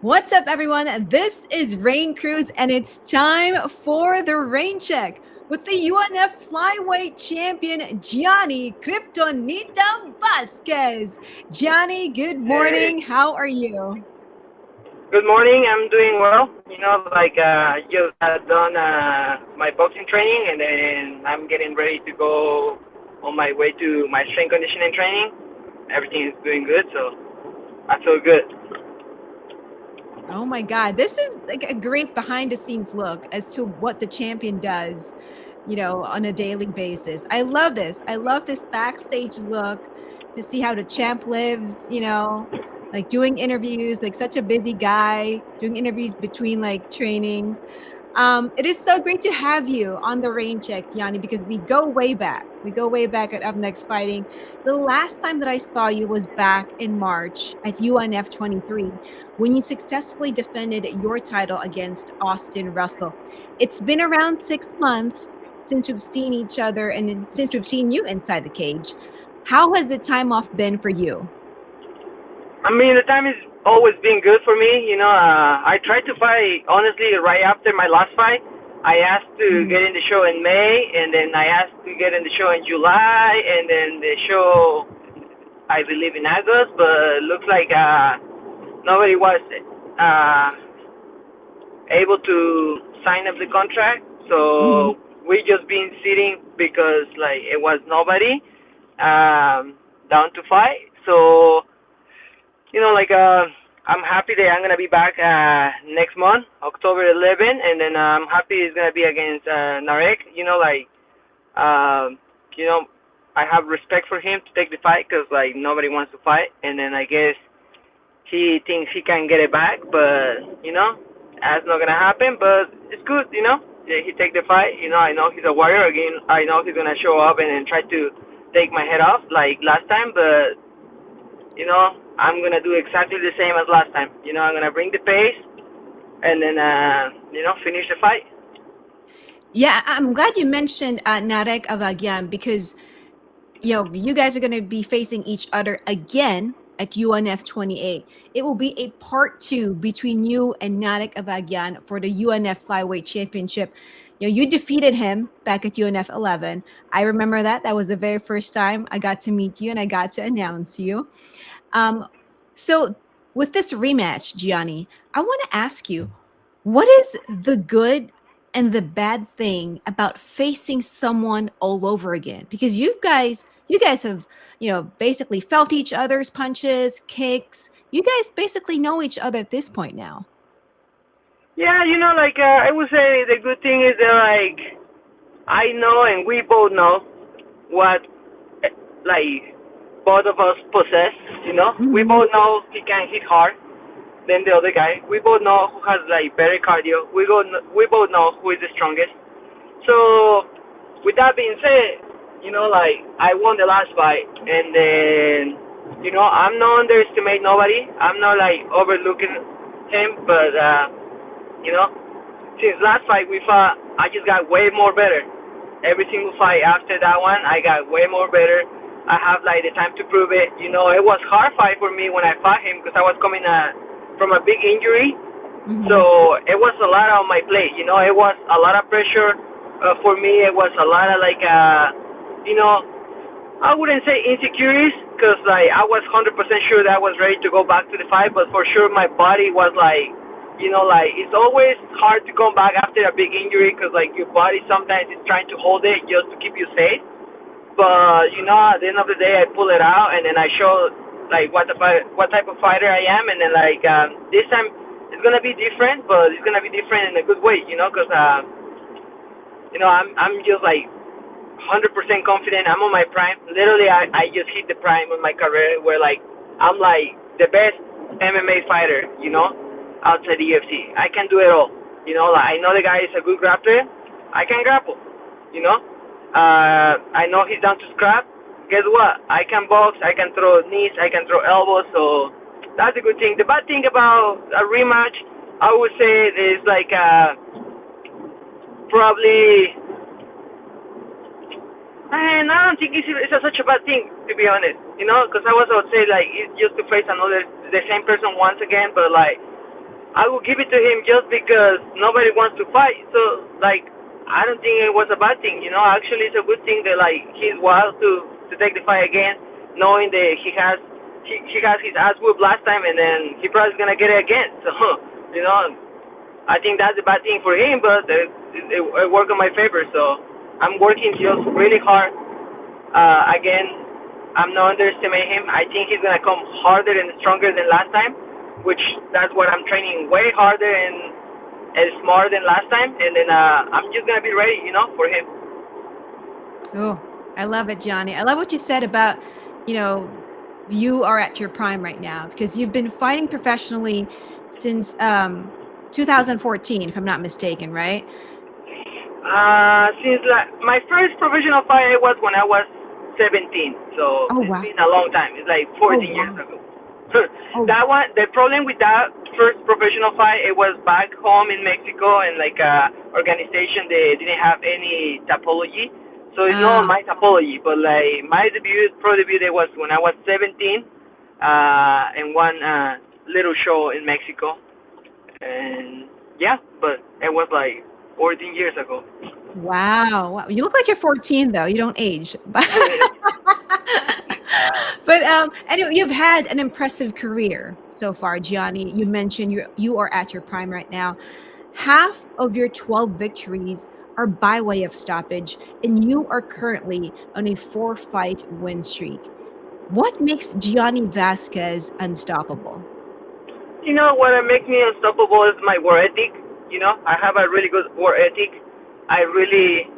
What's up, everyone? This is Raine Cruz, and it's time for the rain check with the UNF Flyweight Champion Gianni Kriptonita Vazquez. Gianni, good Hey, morning. How are you? good morning. I'm doing well. Just got done my boxing training, and then I'm getting ready to go on my way to my strength conditioning training. Everything is doing good, so I feel good. Oh my God, this is like a great behind the scenes look as to what the champion does, on a daily basis. I love this. I love this backstage look to see how the champ lives, like doing interviews, like such a busy guy, doing interviews between like trainings. It is so great to have you on the rain check, Yanni, because we go way back. We go way back at Up Next Fighting. The last time that I saw you was back in March at UNF 23 when you successfully defended your title against Austin Russell. It's been around 6 months since we've seen each other and since we've seen you inside the cage. How has the time off been for you? I mean, the time is always been good for me. I tried to fight honestly right after my last fight. I asked to Mhm. get in the show in May, and then I asked to get in the show in July, and then the show I believe in August, but looks like nobody was uh, able to sign up the contract. Mhm. So we just been sitting because like it was nobody down to fight. So I'm happy that I'm gonna be back next month, October 11, and then I'm happy it's gonna be against Narek. Um, you know, I have respect for him to take the fight because like nobody wants to fight, and then I guess he thinks he can get it back, but that's not gonna happen. But it's good, Yeah, he take the fight. I know he's a warrior again. I know he's gonna show up and then try to take my head off like last time, but I'm gonna do exactly the same as last time. I'm gonna bring the pace and then finish the fight. Yeah, I'm glad you mentioned Narek Avagyan because you guys are going to be facing each other again at UNF 28. It will be a part two between you and Narek Avagyan for the UNF Flyweight Championship. You defeated him back at UNF 11. I remember that. That was the very first time I got to meet you and I got to announce you. Um, so, with this rematch, Gianni, I want to ask you, what is the good and the bad thing about facing someone all over again? Because you guys have, basically felt each other's punches, kicks. You guys basically know each other at this point now. Yeah, I would say the good thing is that I know and we both know what like both of us possess. We Mhm. both know he can hit hard than the other guy. We both know who has like better cardio. We both know who is the strongest. So with that being said, I won the last fight, and then I'm not underestimate nobody. I'm not like overlooking him, but you know since last fight we fought, I just got way more better. Every single fight after that one, I got way more better. I have like the time to prove it. It was hard fight for me when I fought him because I was coming from a big injury, Mhm. so it was a lot on my plate. It was a lot of pressure for me. It was a lot of you know, I wouldn't say insecurities because like I was 100% sure that I was ready to go back to the fight, but for sure my body was like, it's always hard to come back after a big injury because like your body sometimes is trying to hold it just to keep you safe. But at the end of the day, I pull it out and then I show like what type of fighter I am, and then this time it's gonna be different, but it's gonna be different in a good way, because I'm just like 100% confident. I'm on my prime. Literally, I just hit the prime of my career where like I'm like the best MMA fighter, outside the UFC. I can do it all. Like I know the guy is a good grappler. I can grapple. You know, I know he's down to scrap. Guess what? I can box. I can throw knees. I can throw elbows. So that's a good thing. The bad thing about a rematch, I would say, is like probably. Man, I don't think such a bad thing, to be honest. Because I was about to say, like, it's just to face the same person once again, but, like, I will give it to him just because nobody wants to fight. So like, I don't think it was a bad thing. Actually, it's a good thing that like he's wild to take the fight again, knowing that he has his ass whooped last time, and then he probably gonna get it again. So you know, I think that's a bad thing for him, but it worked in my favor. So I'm working just really hard. Again, I'm not underestimating him. I think he's gonna come harder and stronger than last time, which that's what I'm training way harder and smarter than last time. And then I'm just gonna be ready, for him. Oh, I love it, Gianni. I love what you said about, you know, you are at your prime right now because you've been fighting professionally since 2014, if I'm not mistaken, right? Since like my first professional fight was when I was 17, so Oh it's wow. been a long time. It's like Oh 14 years wow. ago. Oh. That one, the problem with that first professional fight, it was back home in Mexico, and like organization, they didn't have any topology, so it's not Uh, my topology. But like my pro debut, it was when I was 17, in one little show in Mexico, and yeah, but it was like 14 years ago. wow. Wow. You look like you're 14 though. You don't age. But anyway, you've had an impressive career so far, Gianni. You mentioned you are at your prime right now. Half of your 12 victories are by way of stoppage, and you are currently on a four-fight win streak. What makes Gianni Vazquez unstoppable? What makes me unstoppable is my work ethic. I have a really good work ethic. I really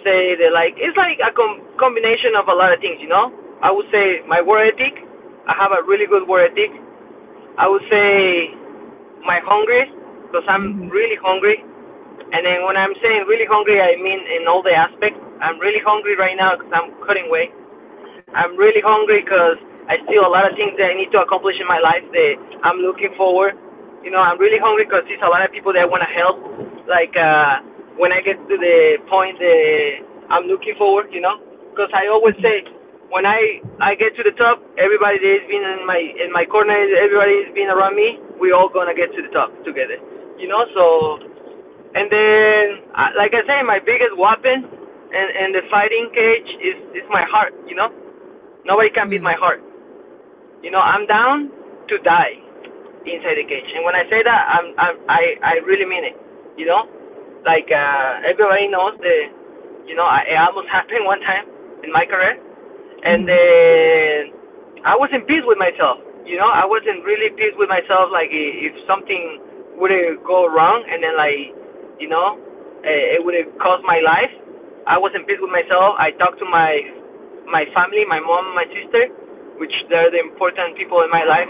say that like it's like a combination of a lot of things. I would say my work ethic. I have a really good work ethic. I would say my hungry because I'm Mhm. really hungry. And then when I'm saying really hungry, I mean in all the aspects. I'm really hungry right now because I'm cutting weight. I'm really hungry because I still a lot of things that I need to accomplish in my life that I'm looking forward. I'm really hungry because there's a lot of people that want to help. Like when I get to the point that I'm looking forward, because I always Mhm. say when I get to the top, everybody that has been in my corner, everybody has been around me. We all gonna get to the top together. So and then like I say, my biggest weapon in the fighting cage is my heart. Nobody can beat Mm. my heart. I'm down to die inside the cage, and when I say that, I really mean it. You know, like everybody knows that. It almost happened one time in my career, and Mhm. then I was in peace with myself. I wasn't really peace with myself. Like if something would go wrong, and then like, it would cost my life. I was in peace with myself. I talked to my family, my mom, my sister, which they're the important people in my life.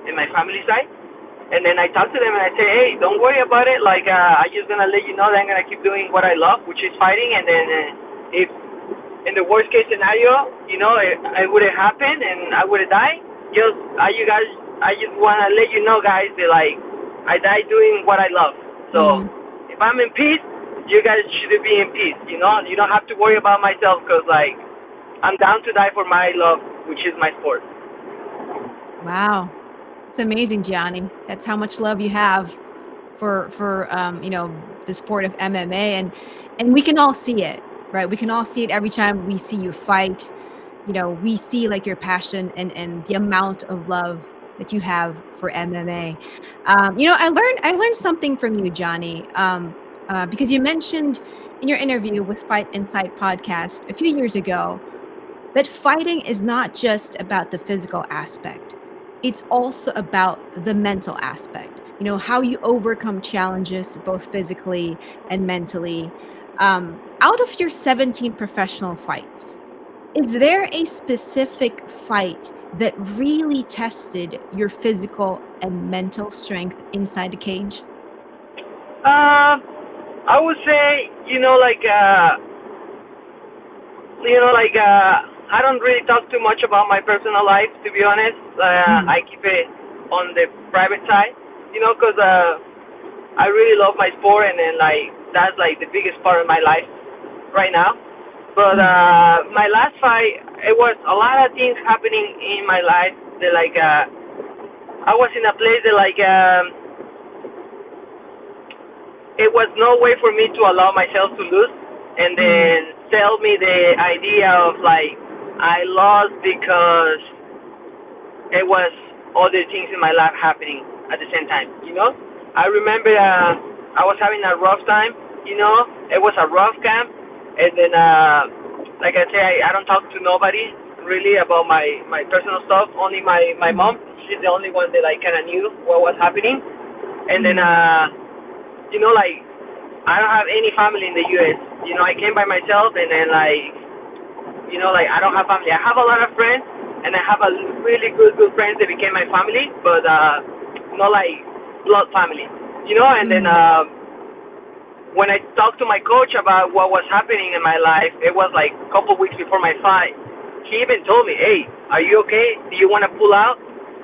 In my family side. And then I talk to them and I say, hey, don't worry about it. Like, I'm just gonna let you know that I'm gonna keep doing what I love, which is fighting. And then if in the worst case scenario, it would have happened and I would have died. I just wanna let you know, guys, that like I died doing what I love. So Mhm. if I'm in peace, you guys should be in peace. You don't have to worry about myself because like I'm down to die for my love, which is my sport. Wow. It's amazing, Gianni. That's how much love you have for the sport of MMA, and we can all see it, right? We can all see it every time we see you fight. We see like your passion and the amount of love that you have for MMA. I learned something from you, Johnny, because you mentioned in your interview with Fight Insight podcast a few years ago that fighting is not just about the physical aspect. It's also about the mental aspect. How you overcome challenges both physically and mentally. Out of your 17 professional fights, is there a specific fight that really tested your physical and mental strength inside the cage? Uh, I would say, I don't really talk too much about my personal life, to be honest. Mhm. I keep it on the private side, because I really love my sport, and then like that's like the biggest part of my life right now. But Mhm. my last fight, it was a lot of things happening in my life that like I was in a place that like it was no way for me to allow myself to lose, and Mm, then tell me the idea of like I lost because it was other things in my life happening at the same time. I remember I was having a rough time. It was a rough camp, and then like I say, I don't talk to nobody really about my personal stuff. Only my mm, mom. She's the only one that I kind of knew what was happening, and then mm, like I don't have any family in the U.S. I came by myself, and then like like I don't have family. I have a lot of friends, and I have a really good friends that became my family, but not like blood family. And then mm. when I talked to my coach about what was happening in my life, it was like a couple weeks before my fight. He even told me, "Hey, are you okay? Do you want to pull out?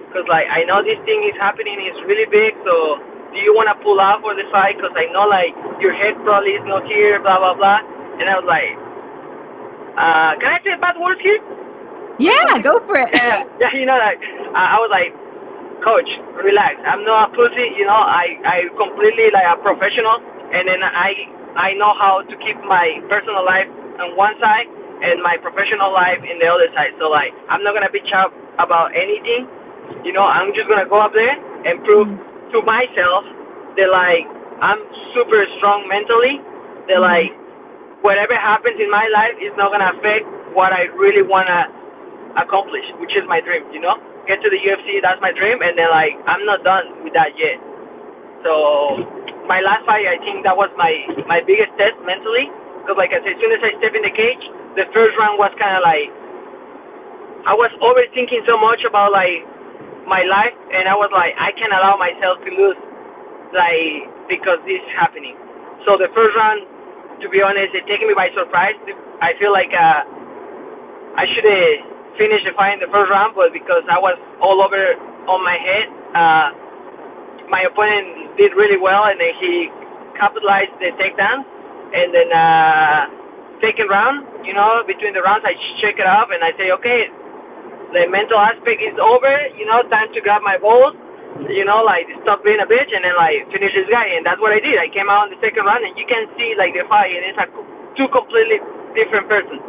Because like I know this thing is happening. It's really big. So do you want to pull out for the fight? Because I know like your head probably is not here. Blah blah blah." And I was like, "Can I say bad words here or Yeah, something?" go for it. Yeah, yeah. Like I was like, Coach, relax. I'm not a pussy. I completely like a professional, and then I know how to keep my personal life on one side and my professional life in the other side. So like, I'm not gonna bitch out about anything. I'm just gonna go up there and prove Mm, to myself that like I'm super strong mentally. That mhm, like whatever happens in my life is not gonna affect what I really wanna accomplish, which is my dream. Get to the UFC. That's my dream, and then like I'm not done with that yet. So my last fight, I think that was my biggest test mentally, because like I said, as soon as I step in the cage, the first round was kind of like I was overthinking so much about like my life, and I was like I can't allow myself to lose, like because this is happening. So the first round, to be honest, it taken me by surprise. I feel like I should have finished the fight in the first round, but because I was all over on my head, my opponent did really well, and then he capitalized the takedown. And then second round, between the rounds, I check it up and I say, okay, the mental aspect is over. Time to grab my balls. Like stop being a bitch and then like finish this guy. And that's what I did. I came out in the second round, and you can see like the fight, and it's a two completely different persons.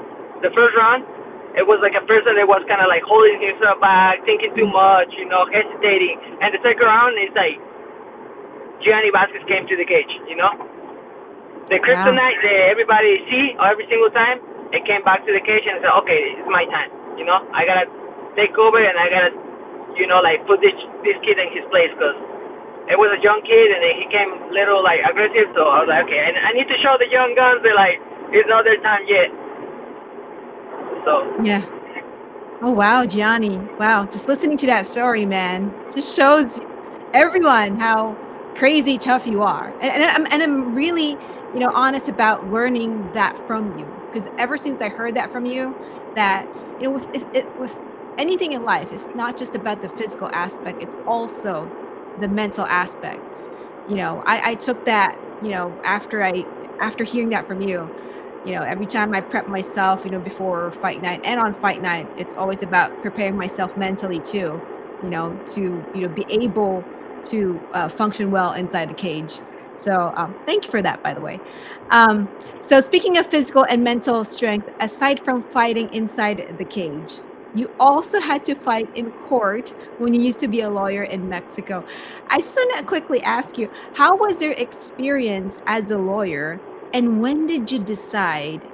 The first round, it was like a person that was kind of like holding himself back, thinking too mm. much, hesitating. And the second round is like Gianni Vazquez came to the cage. The Wow. Kriptonite that everybody see every single time, it came back to the cage and said, okay, it's my time. I gotta take over, and I gotta, like put this kid in his place, because it was a young kid, and then he came a little like aggressive. So I was like, okay, and I need to show the young guns that like it's not their time yet. So Yeah. Oh, wow, Gianni. Wow, just listening to that story, man, just shows everyone how crazy tough you are. And I'm really, honest about learning that from you, because ever since I heard that from you, that, with anything in life, it's not just about the physical aspect, it's also the mental aspect. I took that, after hearing that from you. Every time I prep myself, before fight night and on fight night, it's always about preparing myself mentally too, to, be able to function well inside the cage. So, thank you for that, by the way. So speaking of physical and mental strength, aside from fighting inside the cage, you also had to fight in court when you used to be a lawyer in Mexico. I just want to quickly ask you, how was your experience as a lawyer, and when did you decide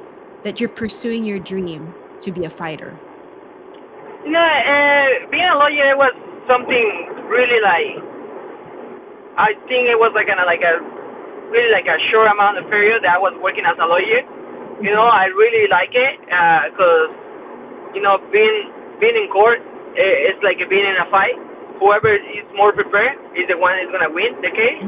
that you're pursuing your dream to be a fighter? being a lawyer was something really like I think it was like a really like a short amount of period that I was working as a lawyer. Mhm, I really like it because being in court, it's like being in a fight. Whoever is more prepared is the one who's gonna win the case.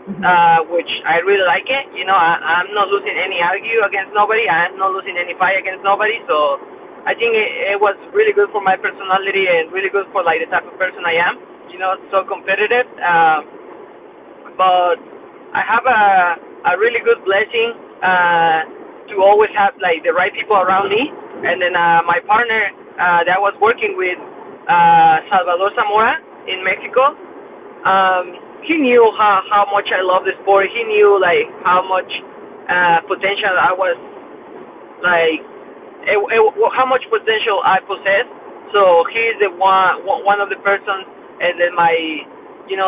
mm, mhm. Which I really like it. I'm not losing any argue against nobody. I'm not losing any fight against nobody. So I think it was really good for my personality and really good for like the type of person I am. So competitive. But I have a really good blessing to always have like the right people around me. And then my partner that I was working with, Salvador Zamora in Mexico. he knew how much I love the sport. He knew like how much potential I was like how much potential I possess. So he's the one of the persons, and then my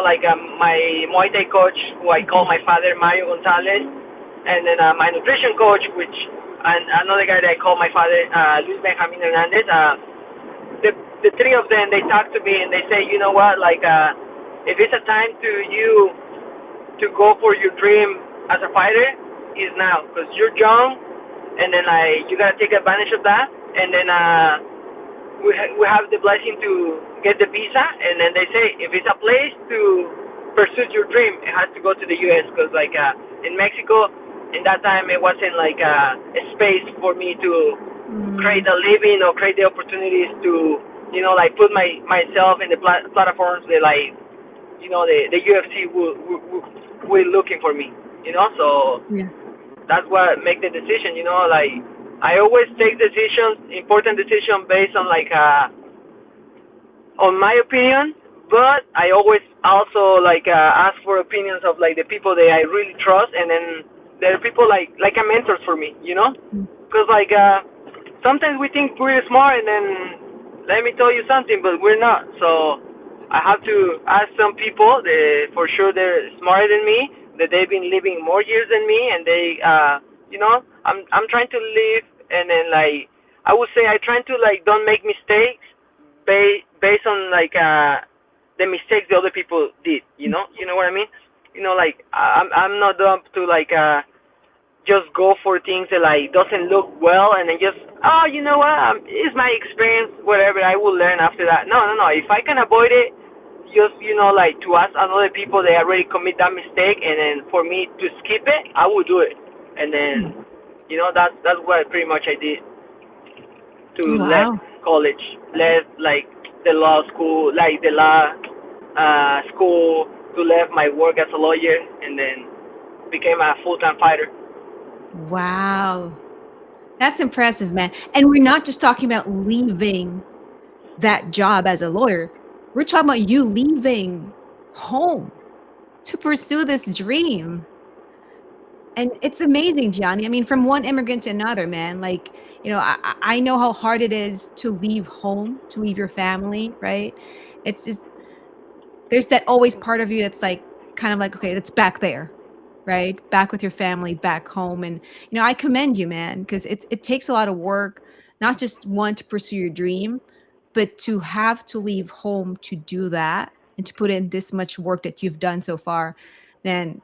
like my Muay Thai coach, who I call my father, Mario Gonzalez, and then my nutrition coach, which and another guy that I call my father, Luis Benjamin Hernandez. The three of them, they talk to me and they say, you know what, like if it's a time to you to go for your dream as a fighter, is now, because you're young, and then you gotta take advantage of that, and then we have the blessing to get the visa, and then they say if it's a place to pursue your dream, it has to go to the U.S. because like in Mexico, in that time it wasn't like a space for me to create a living or create the opportunities to like put myself in the platforms that like the UFC will looking for me, so Yeah. that's what make the decision. Like I always take decisions, important decisions based on like on my opinion, but I always also like ask for opinions of like the people that I really trust, and then there are people like a mentors for me, because like sometimes we think we're smart, and then let me tell you something, but we're not. So I have to ask some people that for sure they're smarter than me, that they've been living more years than me, and they I'm trying to live, and then like I would say I trying to like don't make mistakes based on like the mistakes the other people did. You know what I mean? Like I'm not dumb to like just go for things that like doesn't look well, and then just you know what, it's my experience, whatever, I will learn after that. No, no, no, if I can avoid it, just like to ask other people that already commit that mistake, and then for me to skip it, I will do it. And then that's what pretty much I did, to left Wow. college, left like the law school, like the law school, to left my work as a lawyer, and then became a full-time fighter. Wow. That's impressive, man. And we're not just talking about leaving that job as a lawyer. We're talking about you leaving home to pursue this dream. And it's amazing, Gianni. I mean, from one immigrant to another, man. Like, I know how hard it is to leave home, to leave your family, right? It's just there's that always part of you that's like kind of like, okay, that's back there, right? Back with your family, back home. And I commend you, man, because it takes a lot of work, not just one to pursue your dream, but to have to leave home to do that and to put in this much work that you've done so far, man.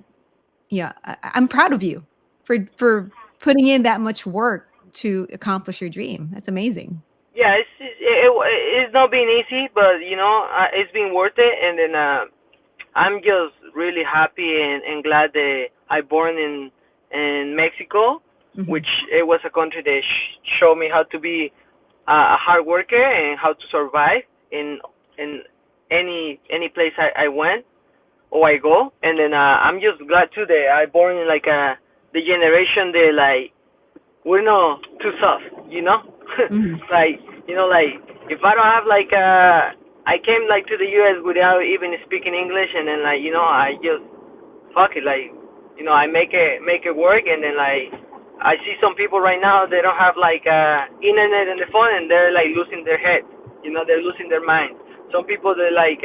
Yeah, I'm proud of you for putting in that much work to accomplish your dream. That's amazing. Yeah, it's not been easy, but it's been worth it. And then I'm just really happy and glad that I born in Mexico, Hmm. which it was a country that showed me how to be a hard worker and how to survive in any place I went or I go. And then I'm just glad too that I born in like the generation that like we're not too soft, Hmm. like like if I don't have like I came like to the US without even speaking English, and then like I just fuck it, like I make it work. And then like I see some people right now, they don't have like internet and the phone, and they're like losing their head, they're losing their mind. Some people, they like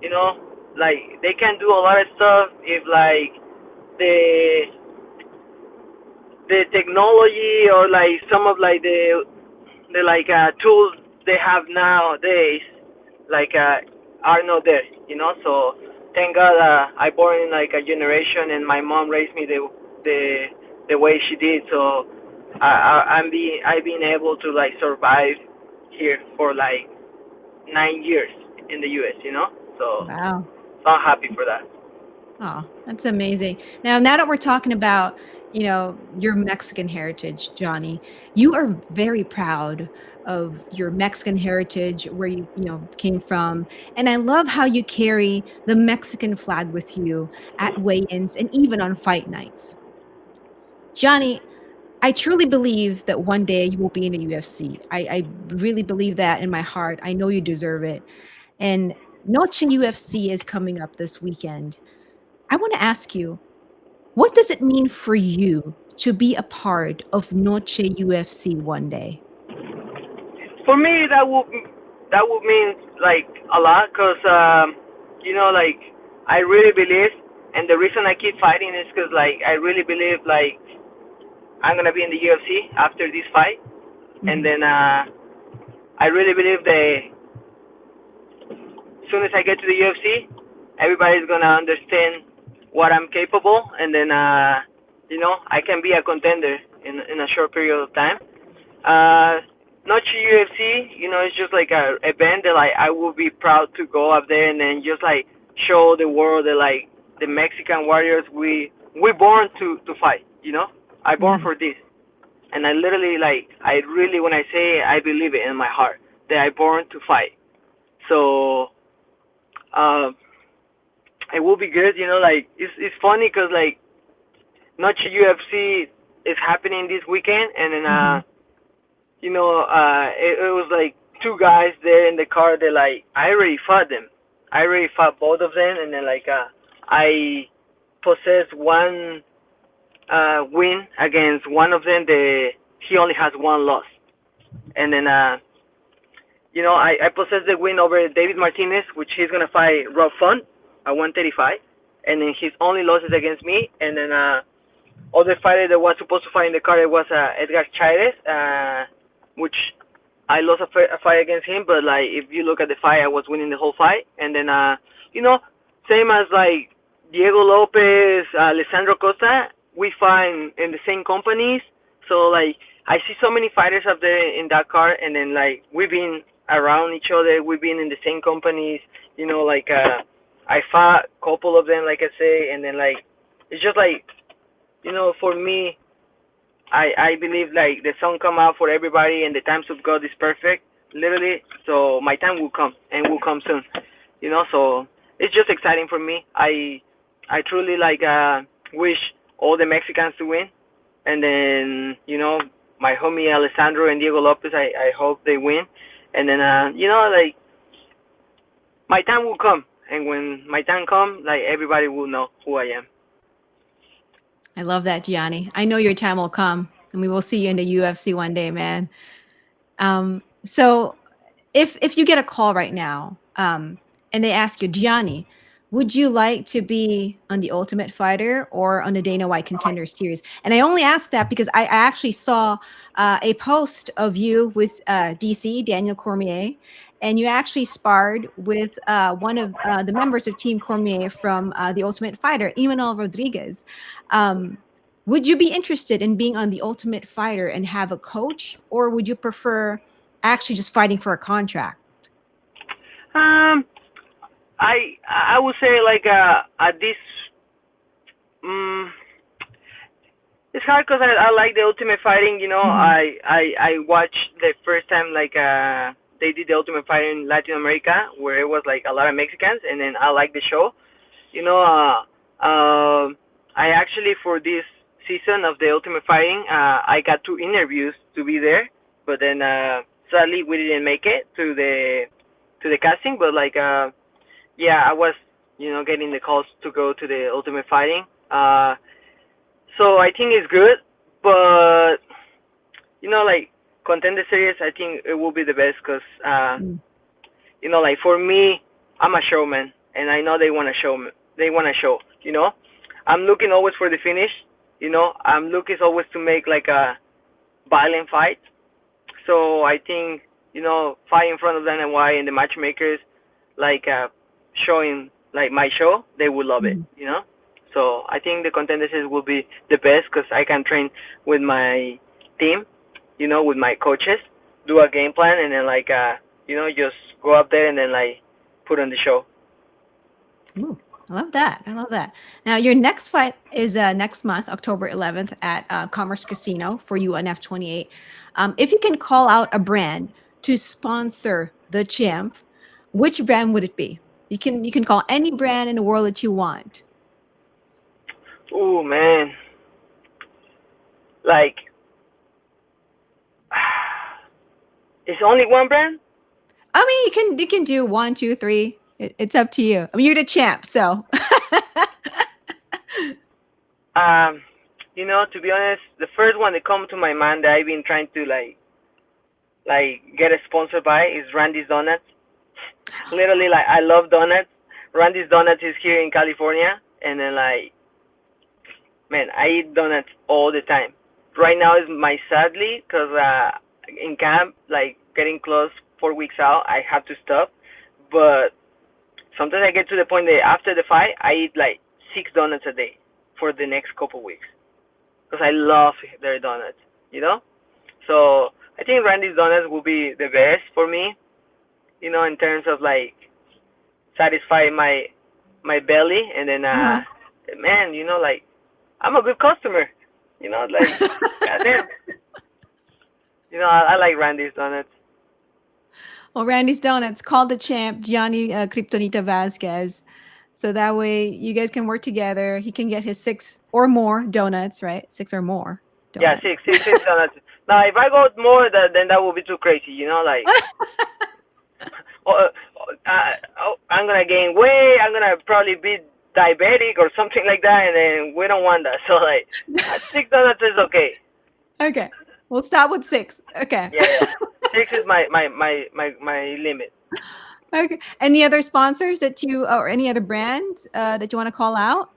you know like they can do a lot of stuff if like the the technology, or like some of like the like tools they have nowadays, like are not there, so thank God I born in like a generation, and my mom raised me the the way she did. So I've been able to like survive here for like 9 years in the US, so Wow. I'm happy for that. Oh, that's amazing. Now that we're talking about, your Mexican heritage, Johnny, you are very proud of your Mexican heritage, where you came from. And I love how you carry the Mexican flag with you at weigh-ins and even on fight nights. Johnny, I truly believe that one day you will be in the UFC. I really believe that in my heart. I know you deserve it. And Noche UFC is coming up this weekend. I want to ask you, what does it mean for you to be a part of Noche UFC one day? For me, that would mean like a lot, cause like I really believe, and the reason I keep fighting is cause like I really believe like I'm gonna be in the UFC after this fight, and Mhm. then I really believe that as soon as I get to the UFC, everybody's gonna understand what I'm capable, and then I can be a contender in a short period of time. Not UFC, it's just like a event that like I will be proud to go up there and then just like show the world that like the Mexican warriors we born to fight. I born Mhm. for this, and I literally like I really when I say it, I believe it in my heart that I born to fight. So uh, it will be good. Like it's funny because like not UFC is happening this weekend, and then Mhm. it was like two guys there in the car. They like I already fought them. I already fought both of them, and then like I possess one win against one of them. He only has one loss, and then I possess the win over David Martinez, which he's gonna fight Rob Font at 135, and then his only loss is against me, and then other fighter that was supposed to fight in the card was Edgar Chairez, which I lost a fight against him. But like, if you look at the fight, I was winning the whole fight. And then, you know, same as like Diego Lopez, Alessandro Costa, we fight in the same companies. So like, I see so many fighters up there in that card, and then like we've been around each other. We've been in the same companies. Like I fought a couple of them, like I say, and then like it's just like for me, I believe like the sun come out for everybody, and the times of God is perfect, literally. So my time will come, and will come soon. So it's just exciting for me. I truly like wish all the Mexicans to win, and then my homie Alessandro and Diego Lopez. I hope they win, and then like my time will come, and when my time come, like everybody will know who I am. I love that, Gianni. I know your time will come, and we will see you in the UFC one day, man. So if you get a call right now, and they ask you, Gianni, would you like to be on the Ultimate Fighter or on the Dana White Contender Series? And I only ask that because I actually saw a post of you with DC Daniel Cormier, and you actually sparred with one of the members of Team Cormier from the Ultimate Fighter, Imanol Rodriguez. Um, would you be interested in being on the Ultimate Fighter and have a coach, or would you prefer actually just fighting for a contract? Um, I would say like at this um it's hard because I like the Ultimate Fighting. Mhm. I watched the first time like they did the Ultimate Fighting in Latin America where it was like a lot of Mexicans, and then I like the show. You know, I actually for this season of the Ultimate Fighting, I got two interviews to be there, but then sadly we didn't make it to the casting. But like yeah, I was getting the calls to go to the Ultimate Fighting. So I think it's good, but like Contender Series, I think it will be the best because Mm. like for me, I'm a showman, and I know they want to show me. They want to show. I'm looking always for the finish. I'm looking always to make like a violent fight. So I think fight in front of them and why and the matchmakers like showing like my show, they will love it. Mhm. So I think the Contender Series will be the best because I can train with my team, with my coaches, do a game plan, and then like just go up there and then like put on the show. Ooh, I love that. I love that. Now, your next fight is next month, October 11th, at Commerce Casino for UNF 28. If you can call out a brand to sponsor the champ, which brand would it be? You can call any brand in the world that you want. Ooh man, like it's only one brand. I mean, you can do one, two, three. It's up to you. I mean, you're the champ, so Um, to be honest, the first one that come to my mind that I've been trying to get a sponsor by is Randy's Donuts. Literally, like I love donuts. Randy's Donuts is here in California, and then like, man, I eat donuts all the time. Right now is my sadly, cause in camp, like getting close 4 weeks out, I have to stop. But sometimes I get to the point that after the fight, I eat like 6 donuts a day for the next couple weeks, cause I love their donuts. You know, so I think Randy's Donuts will be the best for me. In terms of like satisfy my belly, and then uh-huh. man, like I'm a good customer. Like goddamn. I like Randy's Donuts. Well, Randy's Donuts, call the champ, Gianni Kriptonita Vazquez. So that way you guys can work together. He can get his 6 or more donuts, right? 6 or more Yeah, donuts. six donuts. Now, if I go more, then that will be too crazy. Like, I'm gonna gain weight. I'm gonna probably be diabetic or something like that, and then we don't want that. So like, 6 donuts is okay. Okay. We'll start with 6. Okay. Yeah, yeah. Six is my limit. Okay. Any other sponsors that you or any other brand that you want to call out?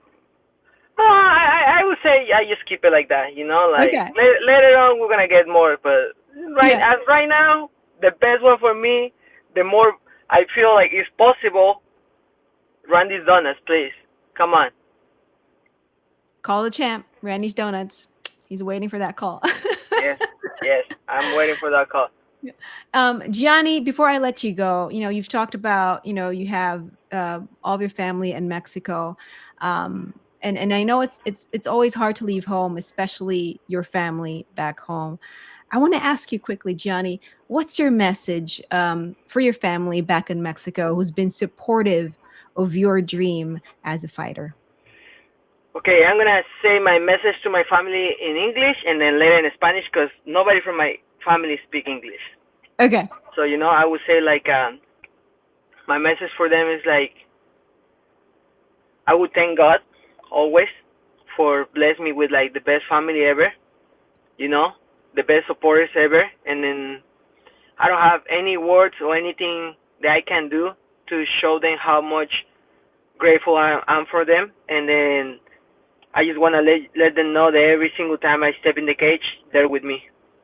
I would say I just keep it like that. Like Okay. later on we're gonna get more, but Yeah. right now the best one for me, the more I feel like it's possible. Randy's Donuts, please, come on. Call the champ, Randy's Donuts. He's waiting for that call. Yes, yes, I'm waiting for that call. Gianni, before I let you go, you've talked about, you have all of your family in Mexico. And I know it's always hard to leave home, especially your family back home. I want to ask you quickly, Gianni, what's your message for your family back in Mexico who's been supportive of your dream as a fighter? Okay, I'm gonna say my message to my family in English and then later in Spanish because nobody from my family speak English. Okay. So I would say like my message for them is like I would thank God always for blessing me with like the best family ever, you know, the best supporters ever, and then I don't have any words or anything that I can do to show them how much grateful I am for them, and then I just want to let them know that every single time I step in the cage, they're with me.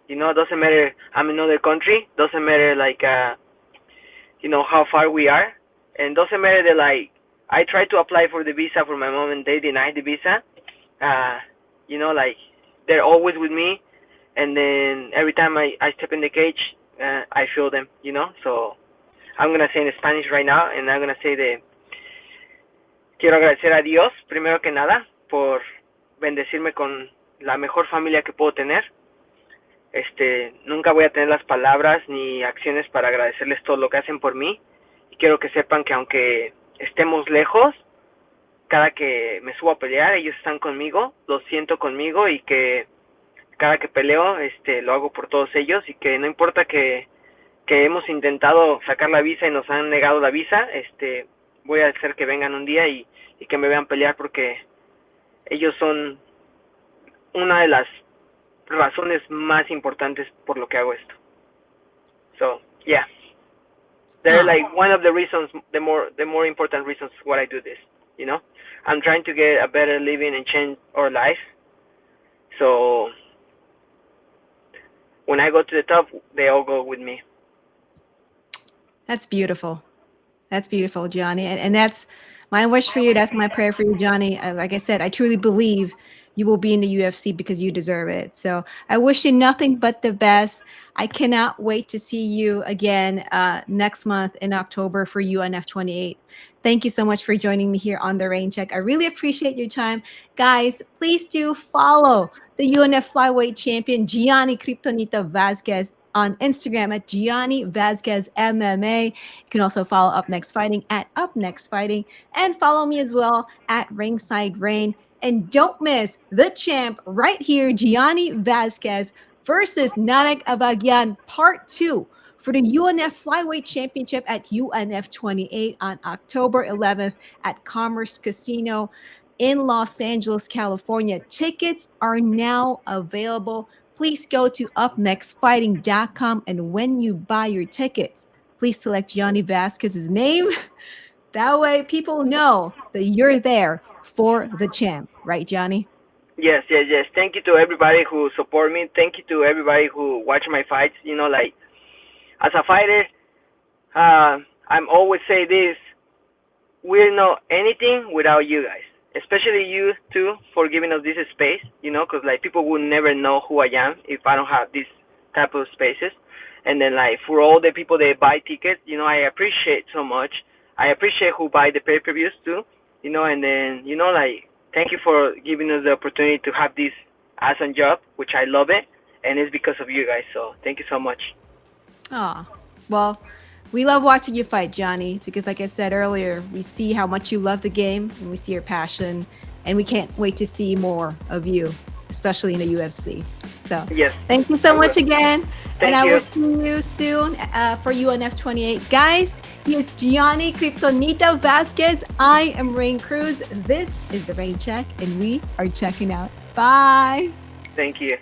Doesn't matter I'm in another country, doesn't matter like how far we are, and doesn't matter that like I tried to apply for the visa for my mom and they denied the visa. Uh, like they're always with me, and then every time I step in the cage, I feel them. So I'm gonna say in Spanish right now, and I'm gonna say the quiero agradecer a Dios primero que nada por bendecirme con la mejor familia que puedo tener. Nunca voy a tener las palabras ni acciones para agradecerles todo lo que hacen por mí. Y quiero que sepan que aunque estemos lejos, cada que me subo a pelear, ellos están conmigo, lo siento conmigo y que cada que peleo, lo hago por todos ellos y que no importa que hemos intentado sacar la visa y nos han negado la visa, voy a hacer que vengan un día y que me vean pelear porque ellos son una de las razones más importantes por lo que hago esto. So, yeah. They're Oh, like one of the reasons, the more important reasons why I do this. I'm trying to get a better living and change our life. So when I go to the top, they all go with me. that's beautiful. That's beautiful, Johnny. And that's my wish for you. That's my prayer for you, Johnny. Like I said, I truly believe you will be in the UFC because you deserve it. So I wish you nothing but the best. I cannot wait to see you again next month in October for UNF 28. Thank you so much for joining me here on the Rain Check. I really appreciate your time. Guys, please do follow the UNF Flyweight Champion Gianni Kriptonita Vazquez on Instagram at Gianni Vazquez MMA. You can also follow Up Next Fighting at Up Next Fighting and follow me as well at Ringside Rain. And don't miss the champ right here, Gianni Vazquez, versus Narek Avagyan Part 2 for the UNF Flyweight Championship at UNF 28 on October 11th at Commerce Casino in Los Angeles, California. Tickets are now available. Please go to upnextfighting.com, and when you buy your tickets, please select Gianni Vazquez's name. That way people know that you're there for the champ, right, Gianni? Yes, yes, yes. Thank you to everybody who support me. Thank you to everybody who watch my fights. You know, like as a fighter, I'm always say this: we're not anything without you guys, especially you too for giving us this space. You know, because like people will never know who I am if I don't have this type of spaces. And then like for all the people that buy tickets, you know, I appreciate so much. I appreciate who buy the pay-per-views too. You know, and then you know like thank you for giving us the opportunity to have this awesome job, which I love it, and it's because of you guys. So thank you so much. Ah, well, we love watching you fight, Gianni, because like I said earlier, we see how much you love the game and we see your passion, and we can't wait to see more of you, especially in the UFC. So Yes, thank you so much again. And thank I you. will see you soon for UNF 28. Guys, he is Gianni Kriptonita Vazquez. I am Raine Cruz. This is the Rain Check, and we are checking out. Bye. Thank you.